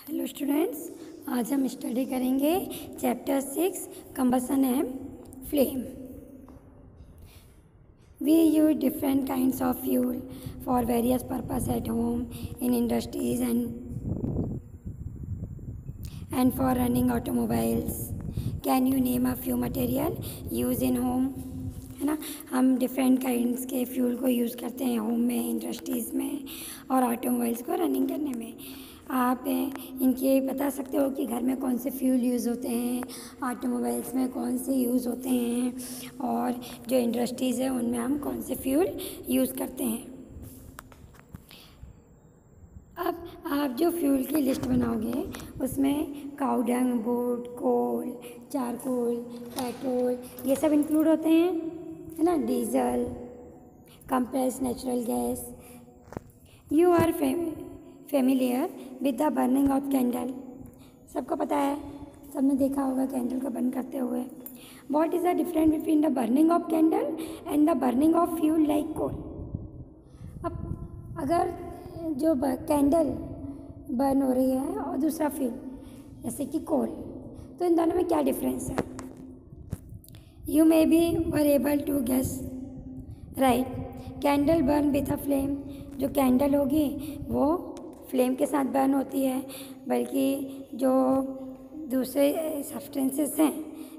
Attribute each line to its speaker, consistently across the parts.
Speaker 1: Hello students, आज हम study करेंगे chapter 6 combustion and flame. We use different kinds of fuel for various purpose at home, in industries and for running automobiles. Can you name a few material use in home? है ना, हम different kinds के fuel को use करते हैं home में, industries में और ऑटोमोबाइल्स को रनिंग करने में। आप इनके बता सकते हो कि घर में कौन से फ्यूल यूज़ होते हैं, ऑटोमोबाइल्स में कौन से यूज़ होते हैं और जो इंडस्ट्रीज़ है उनमें हम कौन से फ्यूल यूज़ करते हैं। अब आप जो फ्यूल की लिस्ट बनाओगे उसमें cow dung, wood, coal, charcoal, petrol ये सब इंक्लूड होते हैं, है ना, diesel, compressed natural gas. You are familiar with the burning of candle. सबको पता है, सबने देखा होगा कैंडल को बर्न करते हुए। What is the difference between the burning of candle and the burning of fuel like coal? अब अगर जो कैंडल बर्न हो रही है और दूसरा फ्यूल जैसे कि कोल, तो इन दोनों में क्या डिफरेंस है? You may be were able to guess right. Candle burn with a flame, जो कैंडल होगी वो फ्लेम के साथ बर्न होती है, बल्कि जो दूसरे सब्सटेंसेस हैं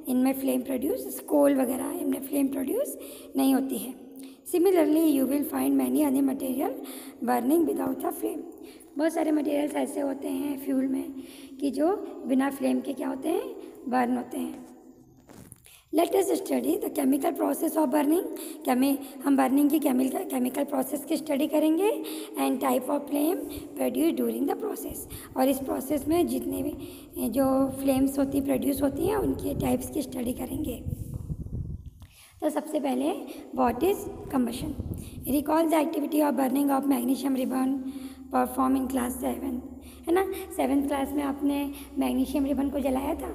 Speaker 1: इनमें फ्लेम प्रोड्यूस, कोल वगैरह इनमें फ्लेम प्रोड्यूस नहीं होती है। Similarly you will find many other material burning without a flame. बहुत सारे मटेरियल्स ऐसे होते हैं फ्यूल में कि जो बिना फ्लेम के क्या होते हैं, बर्न होते हैं। Let us study the chemical process of burning. हम बर्निंग की केमिकल प्रोसेस की स्टडी करेंगे and type of flame produce during the process. और इस प्रोसेस में जितने भी जो फ्लेम्स होती प्रोड्यूस होती हैं उनके टाइप्स की स्टडी करेंगे। तो सबसे पहले what is combustion? Recall the activity of burning of magnesium ribbon perform in class 7, है ना। 7th क्लास में आपने मैग्नीशियम रिबन को जलाया था।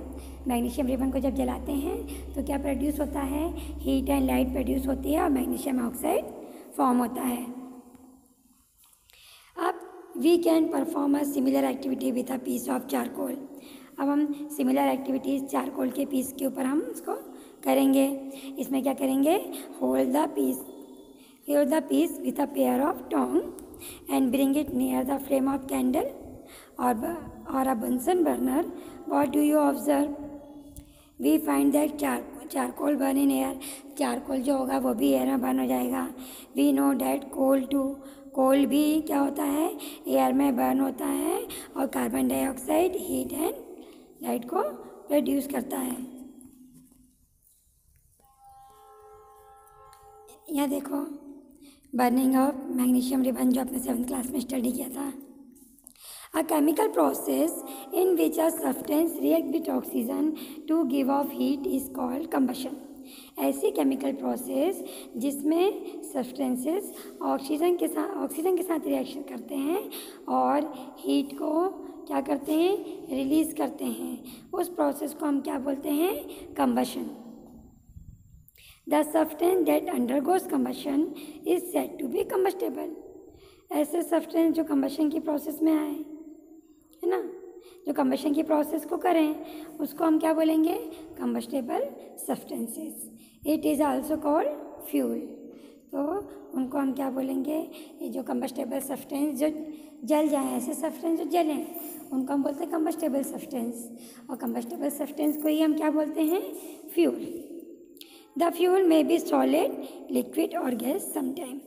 Speaker 1: मैग्नीशियम रिबन को जब जलाते हैं तो क्या प्रोड्यूस होता है? हीट एंड लाइट प्रोड्यूस होती है और मैग्नीशियम ऑक्साइड फॉर्म होता है। अब we can perform a similar activity with a piece of charcoal. अब हम सिमिलर एक्टिविटीज़ चारकोल के पीस के ऊपर हम उसको करेंगे। इसमें क्या करेंगे? Hold the piece with a pair of tong and bring it near the flame of candle or a Bunsen burner. What do you observe? We find that charcoal burn in air. Charcoal जो होगा वो भी air में burn हो जाएगा। We know that कोल भी क्या होता है, एयर में बर्न होता है और carbon dioxide heat and light को प्रोड्यूस करता है। यहाँ देखो बर्निंग ऑफ मैग्नीशियम रिबन जो आपने 7th क्लास में स्टडी किया था। A chemical process in which a substance react with oxygen to give off heat is called combustion. ऐसी केमिकल प्रोसेस जिसमें सब्सटेंसेस ऑक्सीजन के साथ रिएक्शन करते हैं और हीट को क्या करते हैं, रिलीज़ करते हैं, उस प्रोसेस को हम क्या बोलते हैं? Combustion. The substance that undergoes combustion is said to be combustible. ऐसे सब्सटेंस जो कंबशन की प्रोसेस में आए, है ना, जो कंबशन की प्रोसेस को करें उसको हम क्या बोलेंगे? Combustible substances. It is also called fuel. तो उनको हम क्या बोलेंगे? ये जो कंबस्टेबल सब्सटेंस जो जल जाएँ, ऐसे सब्सटेंस जो जलें उनको हम बोलते हैं कंबस्टेबल सब्सटेंस। और कंबस्टेबल सब्सटेंस को ही हम क्या बोलते हैं? फ्यूल। द फ्यूल में बी सॉलिड, लिक्विड और गैस समटाइम।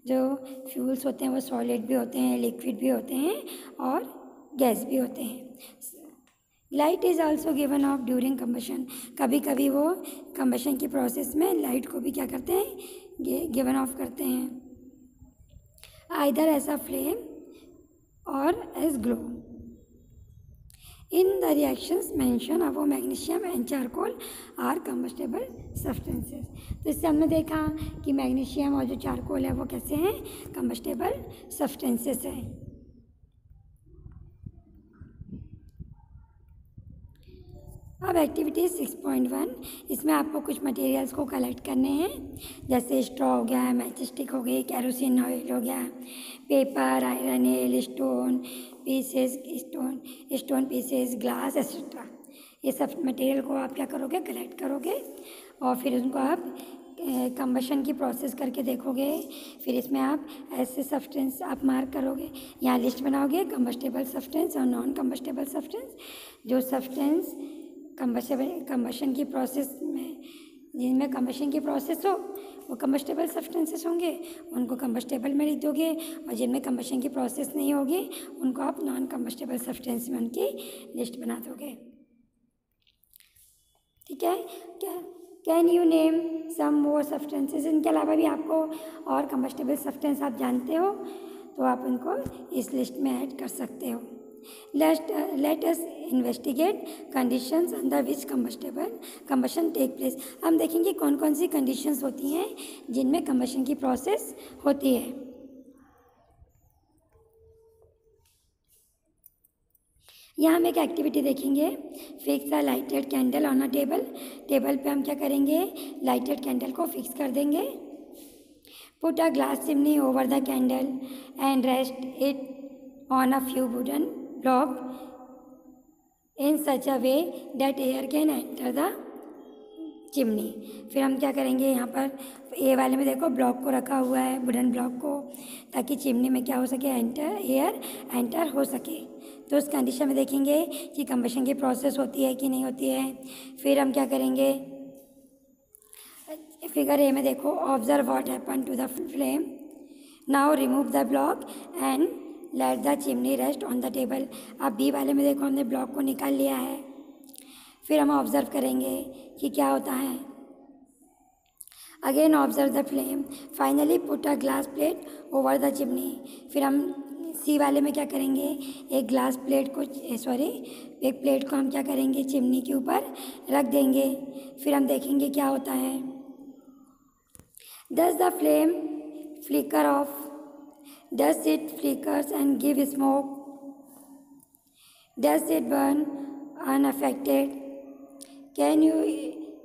Speaker 1: जो फ्यूल्स होते हैं वो सॉलिड भी होते हैं, लिक्विड भी होते हैं और गैस भी होते हैं। Light is also given of during combustion. कभी कभी वो कंबशन की प्रोसेस में लाइट को भी क्या करते हैं? गिवन ऑफ करते हैं, आइदर एज अ फ्लेम और as glow. In the reactions mention above magnesium and charcoal are combustible substances. तो इससे हमने देखा कि मैग्नीशियम और जो चारकोल है वो कैसे हैं? कंबस्टेबल सब्सटेंसेस हैं। अब एक्टिविटी 6.1, इसमें आपको कुछ मटेरियल्स को कलेक्ट करने हैं, जैसे स्ट्रॉ हो गया, मैच स्टिक हो गई, कैरोसिन ऑयल हो गया, paper, iron nail, stone pieces, glass etcetera. ये सब मटेरियल को आप क्या करोगे, कलेक्ट करोगे और फिर उनको आप कंबशन की प्रोसेस करके देखोगे। फिर इसमें आप ऐसे सब्सटेंस आप मार्क करोगे, यहाँ लिस्ट बनाओगे कंबस्टेबल सब्सटेंस और नॉन कंबस्टेबल सब्सटेंस। जो सब्सटेंस कंबशन की प्रोसेस में, जिनमें कंबशन की प्रोसेस हो वो कंबस्टेबल सब्सटेंसेस होंगे, उनको कंबस्टेबल में लिख दोगे, और जिनमें कंबशन की प्रोसेस नहीं होगी उनको आप नॉन कंबस्टेबल सब्सटेंस में उनकी लिस्ट बना दोगे। ठीक है, can you name some more substances? इनके अलावा भी आपको और कंबस्टेबल सब्सटेंस आप जानते हो तो आप उनको इस लिस्ट में ऐड कर सकते हो। Let us investigate conditions under which combustion take place. हम देखेंगे कौन कौन सी कंडीशंस होती हैं जिनमें कंबशन की प्रोसेस होती है। यहाँ हम एक एक्टिविटी देखेंगे, fix a lighted candle on a table. Table पे हम क्या करेंगे, लाइटेड कैंडल को फिक्स कर देंगे। Put a glass chimney over the candle and rest it on a few wooden block in such a way that air can enter the chimney. फिर हम क्या करेंगे, यहाँ पर ए वाले में देखो ब्लॉक को रखा हुआ है, वुडन ब्लॉक को, ताकि चिमनी में क्या हो सके, एयर एंटर हो सके। तो उस कंडीशन में देखेंगे कि कंबशन की प्रोसेस होती है कि नहीं होती है। फिर हम क्या करेंगे, फिगर ए में देखो, observe what happen to the flame, now remove the block and let the chimney rest on the table. अब बी वाले में देखो हमने ब्लॉक को निकाल लिया है। फिर हम ऑब्जर्व करेंगे कि क्या होता है। Again observe the flame, finally put a glass plate over the chimney. फिर हम सी वाले में क्या करेंगे, एक ग्लास प्लेट को एक प्लेट को हम क्या करेंगे, चिमनी के ऊपर रख देंगे। फिर हम देखेंगे क्या होता है। Does the flame flicker off, does it flickers and give smoke, does it burn unaffected, can you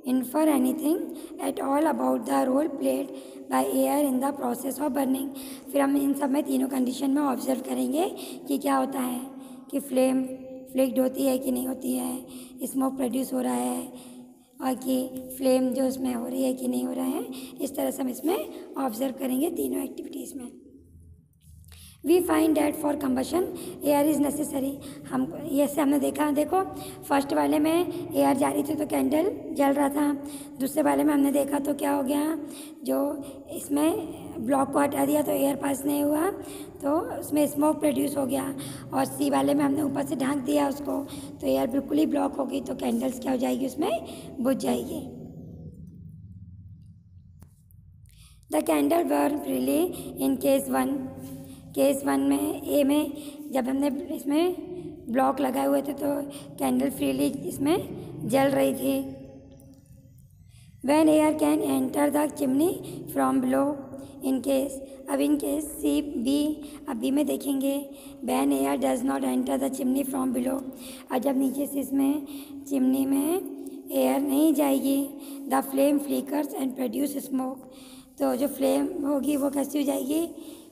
Speaker 1: infer anything at all about the role played by air in the process of burning? फिर हम इन सब में तीनों condition में observe करेंगे कि क्या होता है, कि फ्लेम फ्लिक्ड होती है कि नहीं होती है, स्मोक प्रोड्यूस हो रहा है, और कि फ्लेम जो उसमें हो रही है कि नहीं हो रहा है। इस तरह से हम इसमें ऑब्जर्व करेंगे तीनों एक्टिविटीज़ में। We find that for combustion air is necessary. हम जैसे हमने देखा, देखो फर्स्ट वाले में एयर जा रही थी तो कैंडल जल रहा था, दूसरे वाले में हमने देखा तो क्या हो गया, जो इसमें ब्लॉक को हटा दिया तो एयर पास नहीं हुआ तो उसमें स्मोक प्रोड्यूस हो गया, और सी वाले में हमने ऊपर से ढांक दिया उसको तो एयर बिल्कुल ही ब्लॉक हो गई तो कैंडल्स क्या हो जाएगी, उसमें बुझ जाएगी। The candle burn freely in case one में, ए में जब हमने इसमें ब्लॉक लगाए हुए थे तो कैंडल फ्रीली इसमें जल रही थी। When air can enter the chimney from below in case, अब इन केस सी बी, अब बी में देखेंगे when air does not enter the chimney from below, और जब नीचे से इसमें चिमनी में एयर नहीं जाएगी, the flame flickers and produce smoke, तो जो फ्लेम होगी वो कैसी हो जाएगी,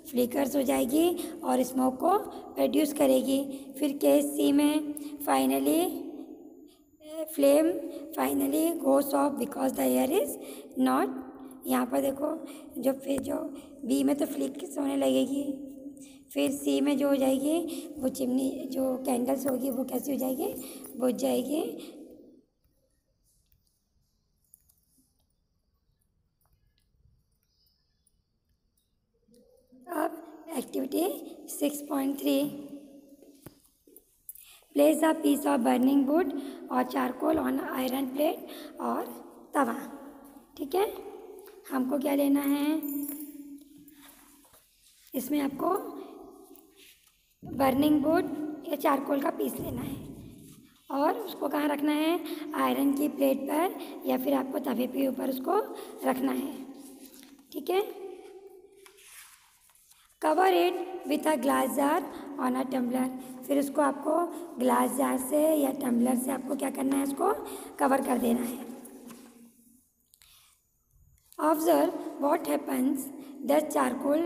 Speaker 1: फ्लिकर्स हो जाएगी और स्मोक को प्रोड्यूस करेगी। फिर केस सी में finally flame finally goes of because the air is not, यहाँ पर देखो जो फिर जो बी में तो फ्लिकर्स होने लगेगी, फिर सी में जो हो जाएगी वो चिमनी जो कैंडल्स होगी वो कैसी हो जाएगी, बुझ जाएगी। अब activity 6.3, place a piece of burning wood और चारकोल ऑन आयरन प्लेट और तवा। ठीक है, हमको क्या लेना है, इसमें आपको बर्निंग वुड या चारकोल का पीस लेना है और उसको कहाँ रखना है, आयरन की प्लेट पर या फिर आपको तवे के ऊपर उसको रखना है। ठीक है, cover it with a glass jar on a tumbler. फिर उसको आपको ग्लास जार से या टम्बलर से आपको क्या करना है, इसको कवर कर देना है। Observe what happens does charcoal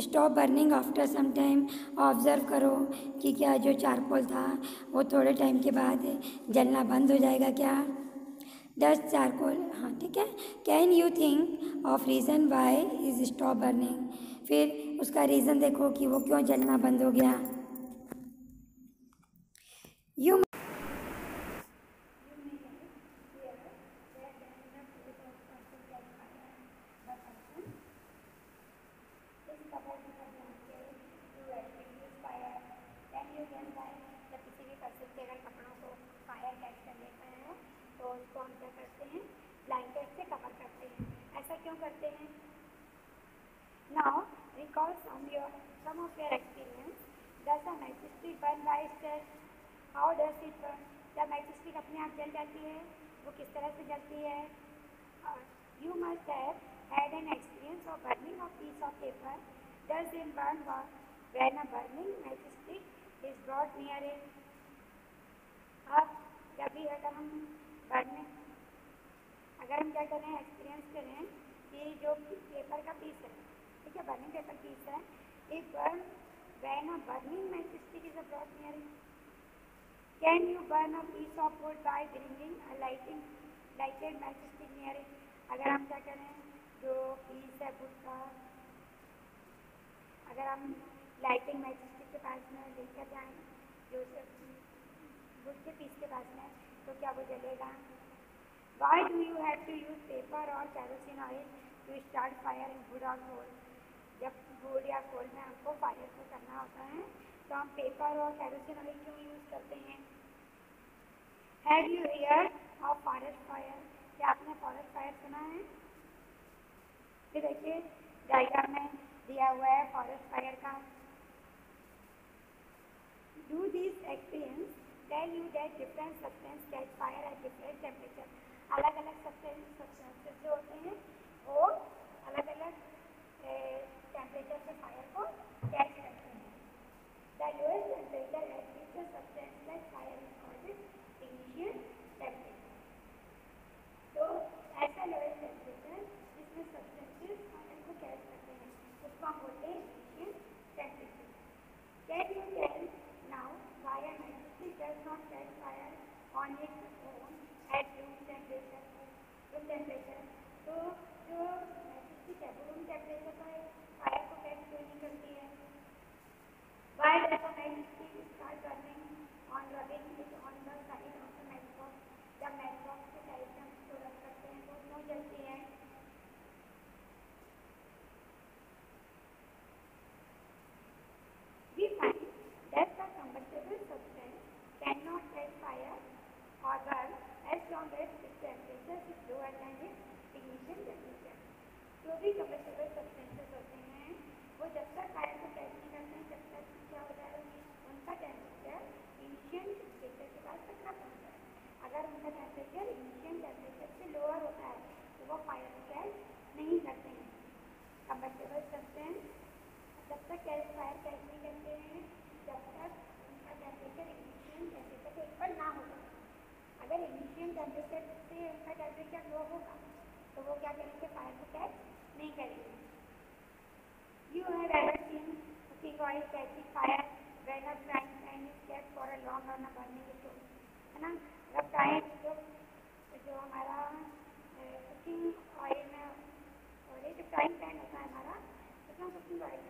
Speaker 1: stop burning after some time. Observe करो कि क्या जो चारकोल था वो थोड़े टाइम के बाद जलना बंद हो जाएगा क्या। डज चारकोल, हाँ ठीक है। Can you think of reason why is stop burning. फिर उसका रीज़न देखो कि वो क्यों जलना बंद हो गया। यू तो उसको हम क्या करते हैं, ब्लैंकेट से कवर करते हैं। ऐसा क्यों करते हैं? Now recall some of your experience. Does a matchstick burn by itself? How does it burn? जब मैचस्टिक अपने आप जल जाती है वो किस तरह से जलती है? You must have had an experience of burning a piece of paper. Does it burn when a burning matchstick is brought near it? अब जब भी अगर हम क्या करें, एक्सपीरियंस करें कि जो पेपर का पीस है, ठीक है, बर्निंग पेपर पीस है, if burn when a burning matchstick is brought near it. Can you burn a piece of wood by bringing a lighted matchstick near it. अगर हम क्या करें, जो पीस है वुड का, अगर हम लाइटिंग मैचस्टिक के पास में लेकर जाएँ, जो वुड के पीस के पास में, तो क्या वो जलेगा? Why do you have to use paper or kerosene oil to start fire in wood or coal? जब वुड या कोल में हमको फायर को करना होता है तो हम पेपर और केरोसिन ऑयल क्यों यूज़ करते हैं? Have you heard of forest fire? क्या आपने फॉरेस्ट फायर सुना है? ये देखिए डायग्राम में दिया हुआ है फॉरेस्ट फायर का। Do these experience tell you that different substance catch fire at different temperature? अलग अलग सब्सटेंसेस जो होते हैं वो अलग अलग टेम्परेचर पे फायर को कैच करते हैं। The lowest temperature at which the substance like fire is called initial temperature. तो ऐसा लोएस्ट टेम्परेचर जिसमें सब्सटेंसेस फायर को कैच करते हैं उसको हम बोलते हैं initial temperature. Can you tell now why a matchstick does not catch fire on its own at room temperature? तो जो मैचस्टिक है वो रूम टेम्परेचर पर फायर को कैच क्यों नहीं करती है? Why does a matchstick start burning on rubbing it on the side of the matchbox? जब मैचबॉक्स के साइड में हम उसको रब करते हैं तो क्यों जलती है? We find that the combustible substance cannot catch fire or burn as long as its temperature is lower than its ignition temperature. जो भी combustible substances होते हैं वो जब तक फायर को कैच नहीं करते हैं जब तक क्या हो जाएगा, उनका टेम्परेचर इनिशियल टेम्परेचर के पास तक ना पहुँच जाए। अगर उनका टेम्परेचर इनिशियल टेम्परेचर से लोअर होता है तो वो फायर को कैच नहीं करते हैं। combustible substance जब तक फायर कैच नहीं करते हैं जब तक उनका टेम्परेचर इनिशियल टेम्परेचर के ऊपर ना हो जाए। अगर इनिशियल टेम्परेचर से उनका टेम्परेचर लो होगा तो वो क्या करेंगे, फायर को कैच नहीं करेंगे। You have ever seen cooking oil catching fire when a frying pan is kept for a long on a burning stove, है ना। जब फ्राइंग जो हमारा कुकिंग ऑयल में और जो फ्राइंग पैन होता है हमारा उसमें कुकिंग ऑयल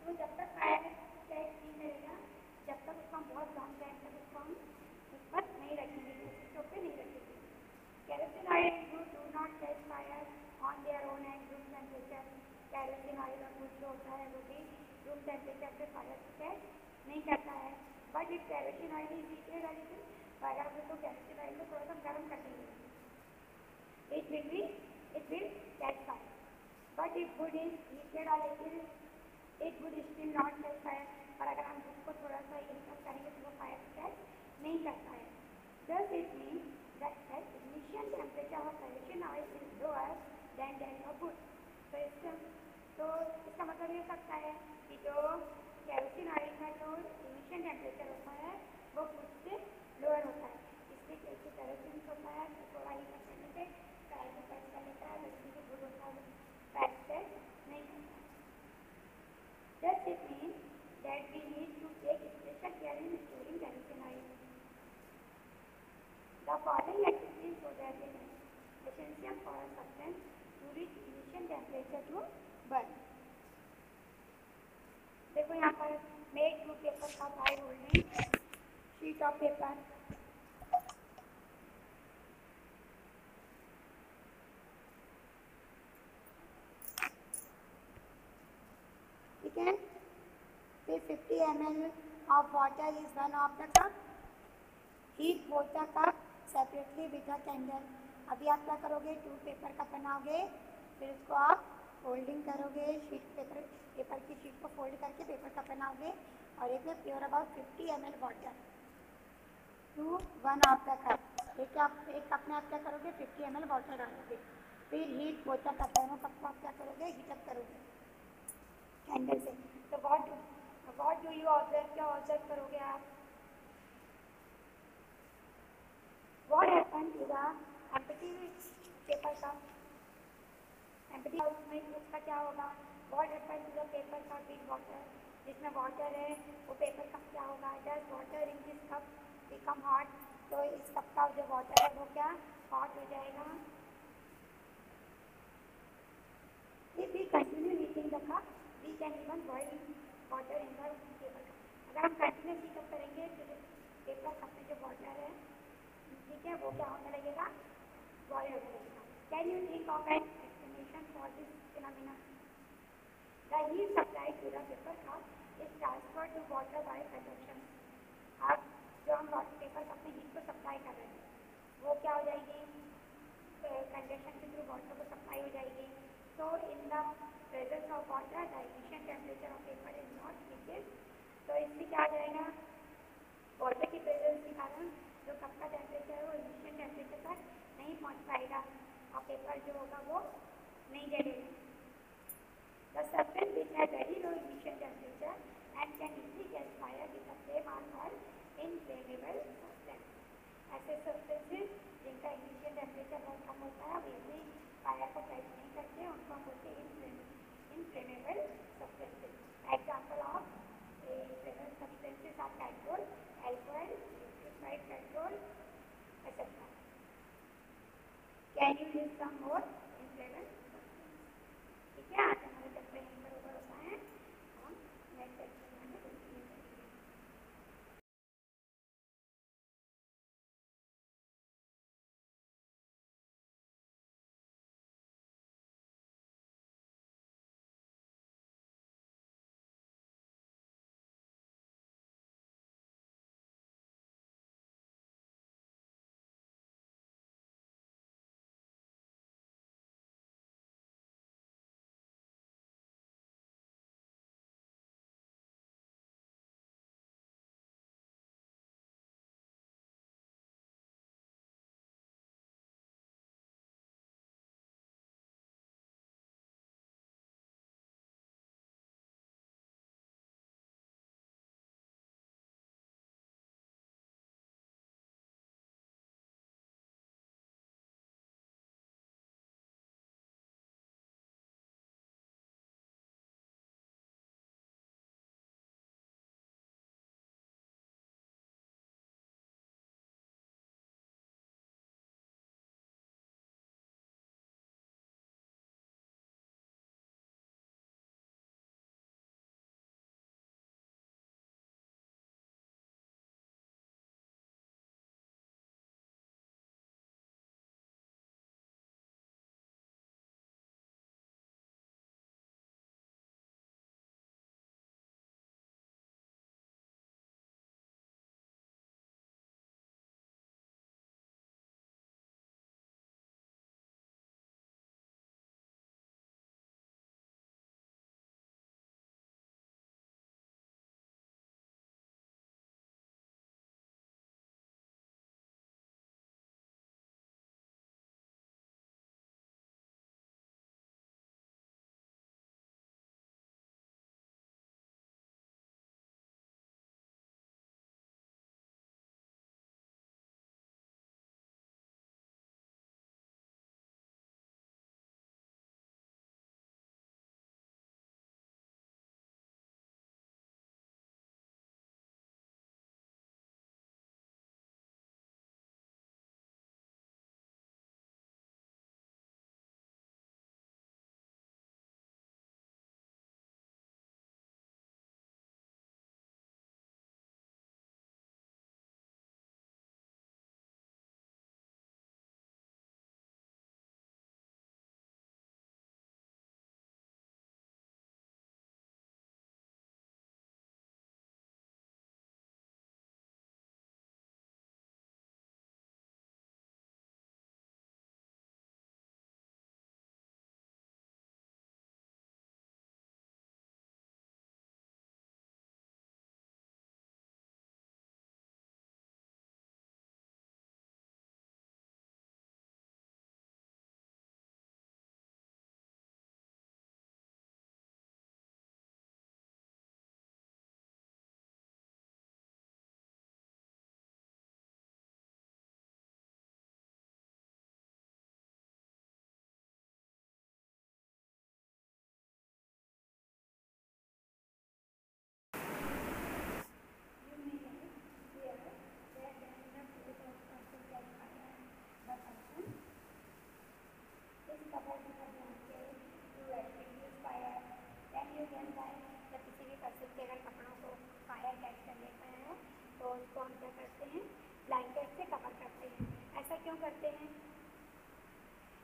Speaker 1: तो जब तक फायर कैच नहीं करेगा जब तक उसको हम बहुत लॉन्ग टाइम तक उसको हम उस पर नहीं रखेंगे, स्टोव पे नहीं रखेंगे। Kerosene oil and wood do not catch fire on their own at room temperature. Kerosene oil और wood जो होता है वो भी रूम टेम्परेचर पे फायर को कैच नहीं करता है। But if kerosene oil is heated a little, अगर हम उसको kerosene oil में थोड़ा सा गर्म कर देंगे it will catch fire. But if wood is heated a little, it would still not catch fire. और अगर हम wood को थोड़ा सा हीट करेंगे तो वो फायर को कैच नहीं करता है। Does it mean that ignition temperature of kerosene oil is lower than that of wood? तो इसका मतलब ये सकता है कि जो केरोसिन ऑयल का जो इमिशन टेम्परेचर होता है वो खुद से लोअर होता है, इसलिए जैसे केरोसिन होता है तो थोड़ा ही करने से पैर को पैच कर लेता है, बच्चे को गुड होता है, पैच सेट नहीं करता है। Thus it means that we need to take special care in storing kerosene oil. The following activities so that it is essential for a substance to reach ignition temperature to burn. देखो यहाँ पर made to paper का by holding sheet of paper, ठीक है। फिर 50 ml of water is one of the cup. Heat both the cup separately with a candle. अभी आप क्या करोगे, टू पेपर का बनाओगे, फिर उसको आप फोल्डिंग करोगे, शीट पेपर की शीट को फोल्ड करके पेपर का बनाओगे और एक में pour about 50 ml water to one of the cup. एक कप में आप क्या करोगे, 50 ml वाटर डालोगे, फिर हीट बोथ द कप, दोनों कप को आप क्या करोगे, हीटअप करोगे कैंडल से। तो व्हाट डू यू ऑब्जर्व, क्या ऑब्जर्व करोगे आप, what happen to the empty paper cup, empty में उसका क्या होगा, what happen to the paper cup with water, जिसमें वाटर है वो पेपर कप क्या होगा, does water in this cup become hot, तो इस कप का जो वाटर है वो क्या हॉट हो जाएगा। If we continue heating the cup, we can even boil water in the paper cup. अगर हम कंटिन्यूस हीटअप करेंगे तो पेपर कप में जो वाटर है, ठीक है, वो क्या होने लगेगा, बॉयल होने लगेगा। Can you think of an explanation for this phenomena? The heat supply to the paper cup is transferred to water by conduction. अब जो हम पेपर कप में हीट को सप्लाई कर रहे हैं वो क्या हो जाएगी, कंडक्शन के थ्रू वाटर को सप्लाई हो जाएगी। So in the presence of water, the ignition temperature of paper is not reaches. तो इससे क्या आ जाएगा, वाटर की प्रेजेंस के कारण जो कप का टेम्परेचर है वो इग्निशन टेम्परेचर तक नहीं पहुंच पाएगा और पेपर जो होगा वो नहीं जलेगा। The substance which has very low ignition temperature and can easily catch fire with the flame are called inflammable substance. ऐसे substances जिनका ignition temperature बहुत कम होता है, वे फायर को कैच नहीं करते, उनको हम बोलते हैं inflammable substances. Example of inflammable substances are petrol, alcohol, liquefied petrol, etc. Can you list some more inflammable substances? ठीक है, आज हमारा चैप्टर यहीं पर ओवर होता है, हम नेक्स्ट सेक्शन में कंटिन्यू करेंगे।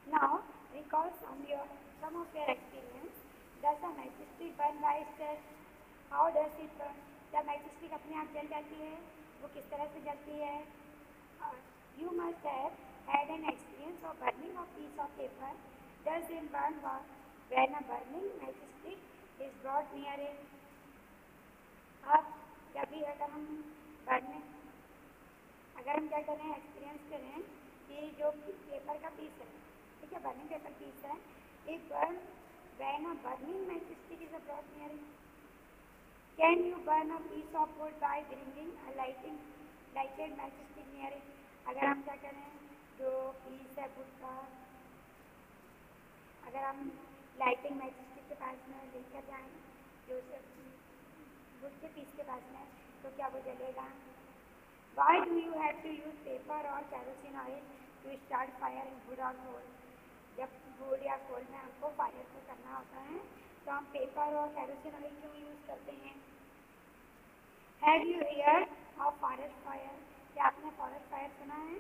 Speaker 1: Now recall some of your experience. Does a matchstick burn by itself? How does it burn? जब matchstick अपने आप जल जाती है वो किस तरह से जलती है? You must have had an experience of burning a piece of paper. Does it burn when a burning matchstick is brought near it? अब जब भी अगर हम burning अगर हम क्या करें एक्सपीरियंस करें कि जो पेपर का पीस है ठीक है बर्निंग पेपर पीस है एक burn when a burning matchstick is brought near can you burn a piece of wood by bringing a lighted matchstick near it अगर हम क्या करें जो पीस है वुड का अगर हम लाइटिंग मैचस्टिक के पास में लेकर जाएं जो वुड के पीस के पास में तो क्या वो जलेगा Why do you have to use paper or kerosene oil to start fire in wood or coal? जब wood या coal में हमको fire को करना होता है तो हम पेपर और kerosene oil क्यों यूज करते हैं? Have you heard of forest fire? क्या आपने forest fire सुना है?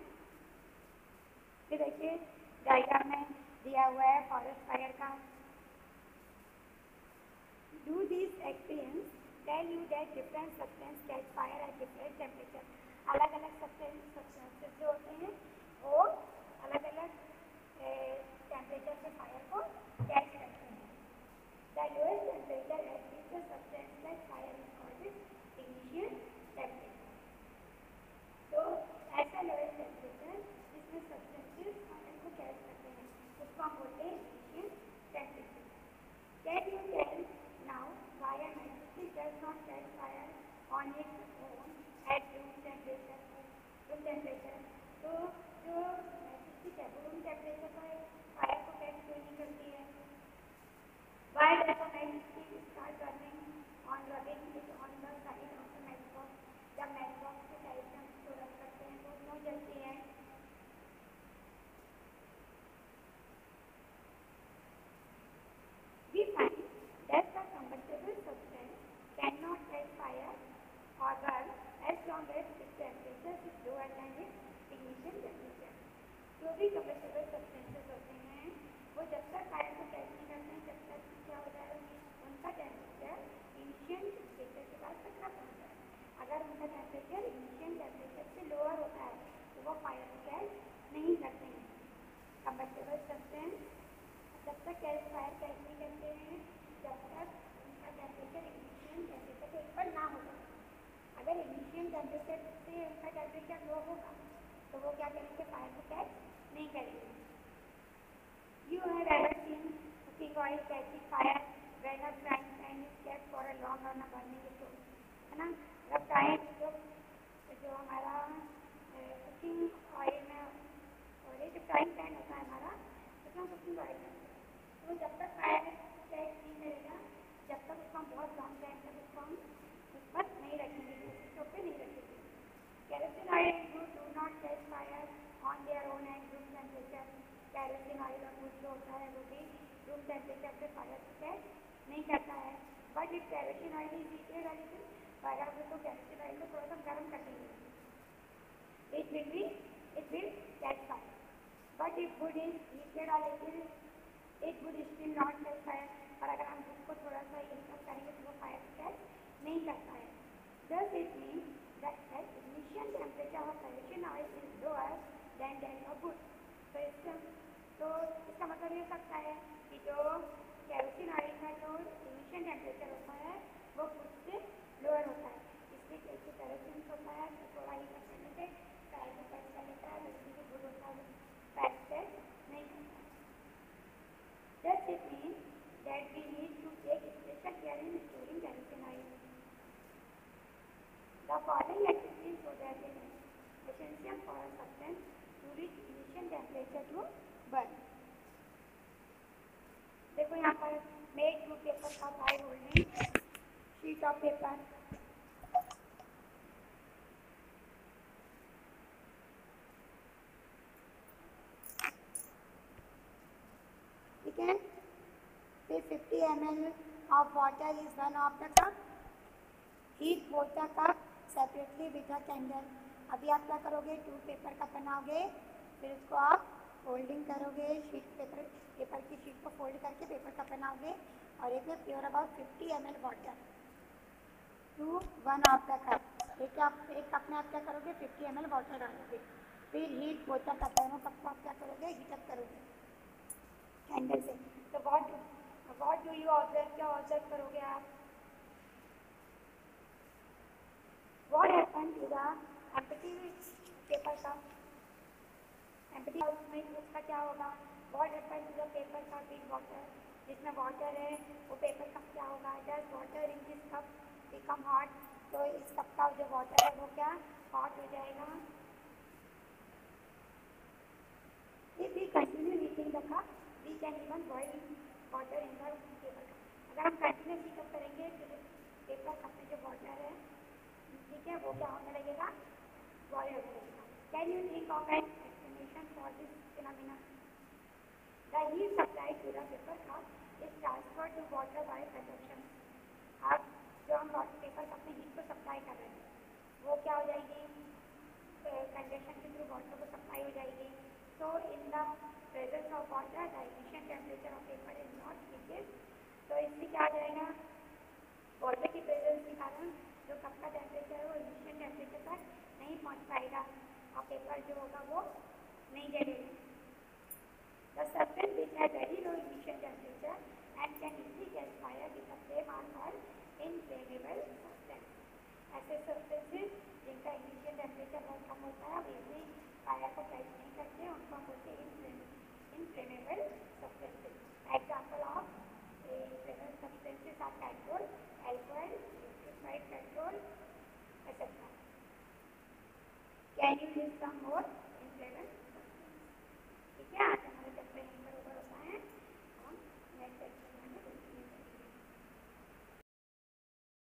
Speaker 1: फिर देखिए डायग्राम में दिया हुआ है forest fire का. Do these experience tell you that different substance catch fire at different temperature? अलग अलग सब्सटेंसेस जो होते हैं वो अलग अलग टेम्परेचर पे फायर को कैच करते हैं. The lowest temperature at which the substance catch fire is called ignition temperature. तो ऐसा लोएस्ट टेम्परेचर जिसमें सब्सटेंसेस फायर को कैच करते हैं उसको हम बोलते हैं ignition temperature. Can you tell now why a matchstick does not catch fire on its own at room temperature. तो जो मैचस्टिक है वो रूम टेम्परेचर पर फायर को कैच क्यों नहीं करती है? Why does a matchstick start burning on rubbing it on the side of the matchbox? जब matchbox के साइड में हम इसको रब करते हैं तो क्यों जलती है? We find that the combustible substance cannot catch fire or burn as long as its temperature is lower than its ignition temperature. जो भी combustible substances होते हैं वो जब तक फायर को कैच नहीं करते हैं जब तक क्या हो जाएगा उनका टेम्परेचर इनिशियल टेम्परेचर के पास तक ना पहुँच जाए. अगर उनका टेम्परेचर इनिशियल टेम्परेचर से लोअर होता है तो वो फायर को कैच नहीं करते हैं. combustible substance जब तक फायर कैच नहीं करते हैं जब तक उनका टेम्परेचर इनिशियल टेम्परेचर के ऊपर ना हो जाए. अगर इनिशियल टेम्परेचर से उनका टेम्परेचर लो होगा तो वो क्या करेंगे फायर को कैच नहीं करेंगे. You have ever seen cooking oil catching fire when a frying pan is kept for a long on a burning stove है ना. जब फ्राइंग जो हमारा कुकिंग ऑयल में और ये जो फ्राइंग पैन होता है हमारा उसमें कुकिंग ऑयल तो जब तक फायर कैच नहीं करेगा जब तक उसको हम बहुत लॉन्ग टाइम तक उसको हम उस पर नहीं रखेंगे स्टोव पे नहीं रखेंगे. Kerosene oil and wood do not catch fire on their own at room temperature. Kerosene oil और wood जो होता है वो भी room temperature पे फायर को कैच नहीं करता है. But if kerosene oil is heated a little, अगर हम उसको kerosene oil को थोड़ा सा गर्म कर देंगे, it will catch fire. But if wood is heated a little, it would still not catch fire. और अगर हम wood को थोड़ा सा हीट अप करेंगे तो वो फायर को कैच नहीं करता है. Does it mean that ignition temperature of kerosene oil is lower than that of wood? तो इसका मतलब ये सकता है कि जो केरोसिन ऑयल का जो इनिशियल टेम्परेचर होता है वो वुड से लोअर होता है. इसलिए जैसे केरोसिन होता है तो थोड़ा हीट अप करने से फायर को कैच कर लेता है जैसे कि वुड होता है फायर कैच नहीं करता. Does it mean that we need to take special care in storing kerosene oil? The following activities so that it is essential for a substance to reach initial temperature to burn. देखो यहाँ पर made to paper का by holding sheet of paper ठीक है. फिर 50 ml of water is one of the cup. Heat both the cup separately with a candle. अभी आप क्या करोगे टू पेपर का बनाओगे फिर उसको आप फोल्डिंग करोगे शीट पेपर की शीट को फोल्ड करके पेपर कप बनाओगे और एक में pour about 50 ml water to 1 of the cup. एक कप में आप क्या करोगे 50 ml वाटर डालोगे, फिर हीट बोतल का दोनों कप को आप क्या करोगे हीटअप करोगे कैंडल से। तो व्हाट डू यू ऑब्जर्व, क्या ऑब्जर्व करोगे आप? What happen to the empty paper cup? Empty में उसका क्या होगा? What happen to the paper cup with water? जिसमें वाटर है वो पेपर कप क्या होगा? Does water in this cup become hot? तो इस कप का जो वाटर है वो क्या हॉट हो जाएगा। If we continue heating the cup, we can even boil water in the paper cup. अगर हम कंटिन्यूस हीटअप करेंगे तो जो पेपर कप में जो वाटर है ठीक है वो क्या होने लगेगा बॉयल होने लगेगा। Can you think of an explanation for this phenomena? The heat supply to the paper cup is transfer to water by conduction. अब जो हम पेपर कप में हीट को सप्लाई कर रहे हैं वो क्या हो जाएगी कंडक्शन के थ्रू वाटर को सप्लाई हो जाएगी। So in the presence of water, the ignition temperature of paper is not changes. तो इसमें क्या आ जाएगा वाटर की प्रेजेंस के कारण जो कप का टेम्परेचर है वो इग्निशन टेम्परेचर तक नहीं पहुंच पाएगा और पेपर जो होगा वो नहीं जलेगा। The substance which has very low ignition temperature and can easily catch fire with the flame are called inflammable substance. ऐसे substances जिनका ignition temperature बहुत कम होता है वो इजली फायर को कैच नहीं करते उनको हम बोलते हैं inflammable substances. Example of inflammable substances are petrol, alcohol, liquefied petrol etcetera. Can you list some more inflammable substances? ठीक है, आज हमारा चैप्टर यहीं पर होगा।